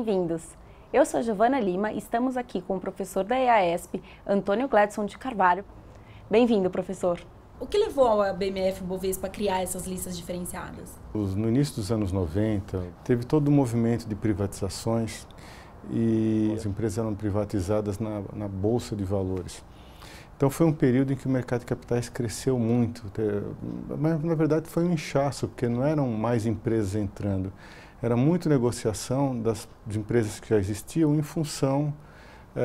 bem-vindos. Eu sou Giovana Lima e estamos aqui com o professor da EASP, Antônio Gledson de Carvalho. Bem-vindo, professor. O que levou a BMF-Bovespa a criar essas listas diferenciadas? No início dos anos 90, teve todo um movimento de privatizações e as empresas eram privatizadas na Bolsa de Valores. Então foi um período em que o mercado de capitais cresceu muito, mas na verdade foi um inchaço, porque não eram mais empresas entrando. Era muito negociação das empresas que já existiam em função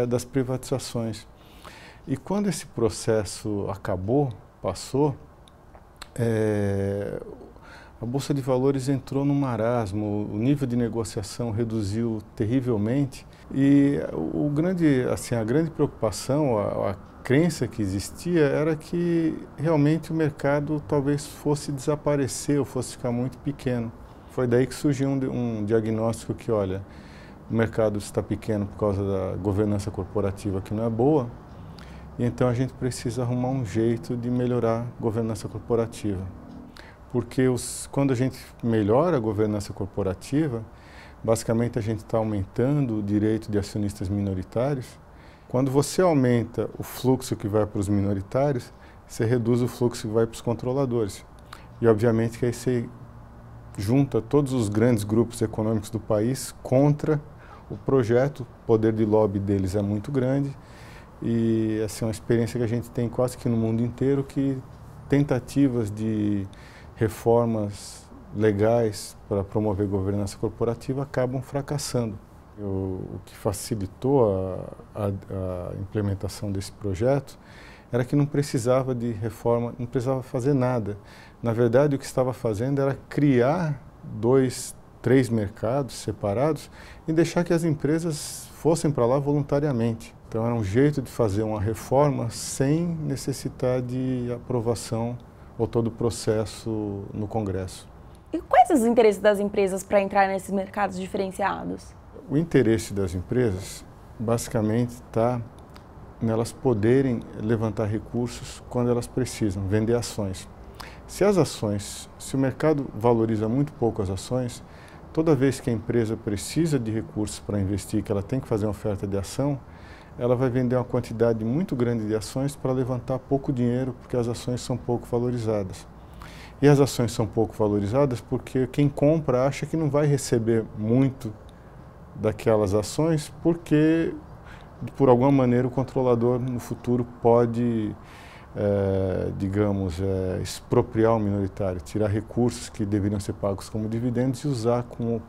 das privatizações. E quando esse processo acabou, passou, a Bolsa de Valores entrou num marasmo, o nível de negociação reduziu terrivelmente e a grande preocupação, a crença que existia era que realmente o mercado talvez fosse desaparecer ou fosse ficar muito pequeno. Foi daí que surgiu um diagnóstico que, olha, o mercado está pequeno por causa da governança corporativa que não é boa, e então a gente precisa arrumar um jeito de melhorar a governança corporativa. Porque quando a gente melhora a governança corporativa, basicamente a gente está aumentando o direito de acionistas minoritários. Quando você aumenta o fluxo que vai para os minoritários, você reduz o fluxo que vai para os controladores. E obviamente que aí você junta todos os grandes grupos econômicos do país contra o projeto, o poder de lobby deles é muito grande e essa é uma experiência que a gente tem quase que no mundo inteiro, que tentativas de reformas legais para promover governança corporativa acabam fracassando. O que facilitou a implementação desse projeto era que não precisava de reforma, não precisava fazer nada. Na verdade, o que estava fazendo era criar 2, 3 mercados separados e deixar que as empresas fossem para lá voluntariamente. Então, era um jeito de fazer uma reforma sem necessitar de aprovação ou todo o processo no Congresso. E quais os interesses das empresas para entrar nesses mercados diferenciados? O interesse das empresas, basicamente, está nelas poderem levantar recursos quando elas precisam, vender ações. Se o mercado valoriza muito pouco as ações, toda vez que a empresa precisa de recursos para investir, que ela tem que fazer uma oferta de ação, ela vai vender uma quantidade muito grande de ações para levantar pouco dinheiro, porque as ações são pouco valorizadas. E as ações são pouco valorizadas porque quem compra acha que não vai receber muito daquelas ações, porque por alguma maneira o controlador no futuro pode, expropriar o minoritário, tirar recursos que deveriam ser pagos como dividendos e usar com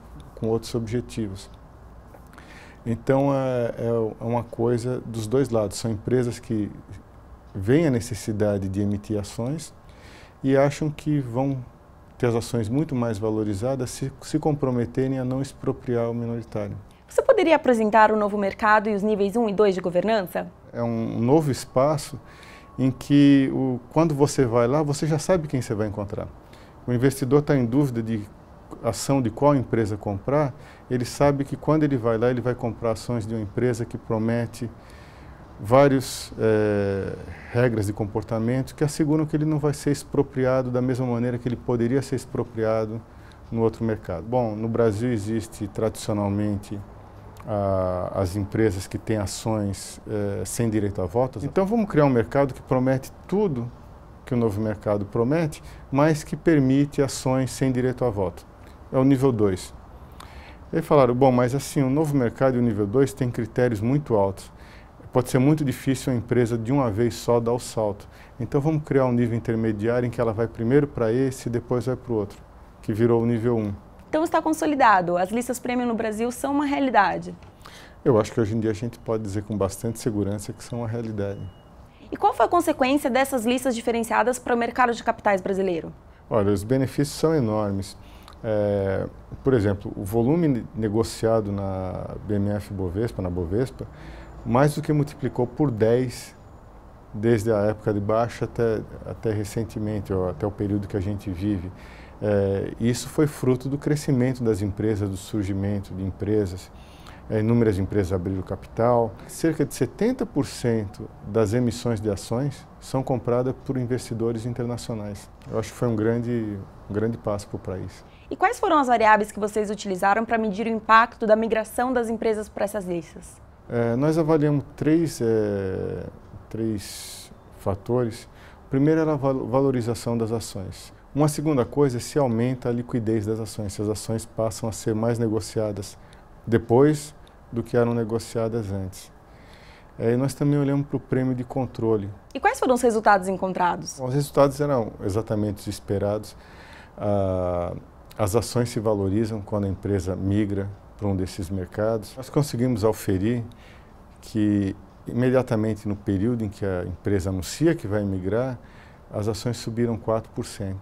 outros objetivos. Então é uma coisa dos dois lados, são empresas que veem a necessidade de emitir ações e acham que vão ter as ações muito mais valorizadas se comprometerem a não expropriar o minoritário. Você poderia apresentar o novo mercado e os níveis 1 e 2 de governança? É um novo espaço em que, quando você vai lá, você já sabe quem você vai encontrar. O investidor está em dúvida de ação de qual empresa comprar, ele sabe que quando ele vai lá, ele vai comprar ações de uma empresa que promete várias regras de comportamento que asseguram que ele não vai ser expropriado da mesma maneira que ele poderia ser expropriado no outro mercado. Bom, no Brasil existe tradicionalmente as empresas que têm ações sem direito a voto. Então vamos criar um mercado que promete tudo que o novo mercado promete, mas que permite ações sem direito a voto. É o nível 2. Eles falaram, bom, mas assim, o novo mercado e o nível 2 tem critérios muito altos. Pode ser muito difícil a empresa de uma vez só dar o salto. Então vamos criar um nível intermediário em que ela vai primeiro para esse e depois vai para o outro, que virou o nível 1. Então está consolidado, as listas premium no Brasil são uma realidade. Eu acho que hoje em dia a gente pode dizer com bastante segurança que são uma realidade. E qual foi a consequência dessas listas diferenciadas para o mercado de capitais brasileiro? Olha, os benefícios são enormes. Por exemplo, o volume negociado na BMF-Bovespa, na Bovespa, mais do que multiplicou por 10 desde a época de baixa até recentemente, ou até o período que a gente vive. Isso foi fruto do crescimento das empresas, do surgimento de empresas. Inúmeras empresas abriram capital. Cerca de 70% das emissões de ações são compradas por investidores internacionais. Eu acho que foi um grande passo para o país. E quais foram as variáveis que vocês utilizaram para medir o impacto da migração das empresas para essas listas? Nós avaliamos três fatores. O primeiro era a valorização das ações. Uma segunda coisa é se aumenta a liquidez das ações, se as ações passam a ser mais negociadas depois do que eram negociadas antes. Nós também olhamos para o prêmio de controle. E quais foram os resultados encontrados? Os resultados eram exatamente os esperados. As ações se valorizam quando a empresa migra para um desses mercados. Nós conseguimos aferir que imediatamente no período em que a empresa anuncia que vai migrar, as ações subiram 4%.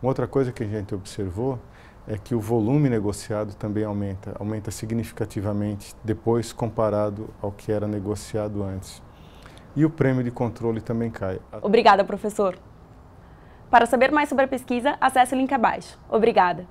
Uma outra coisa que a gente observou é que o volume negociado também aumenta significativamente depois comparado ao que era negociado antes. E o prêmio de controle também cai. Obrigada, professor. Para saber mais sobre a pesquisa, acesse o link abaixo. Obrigada.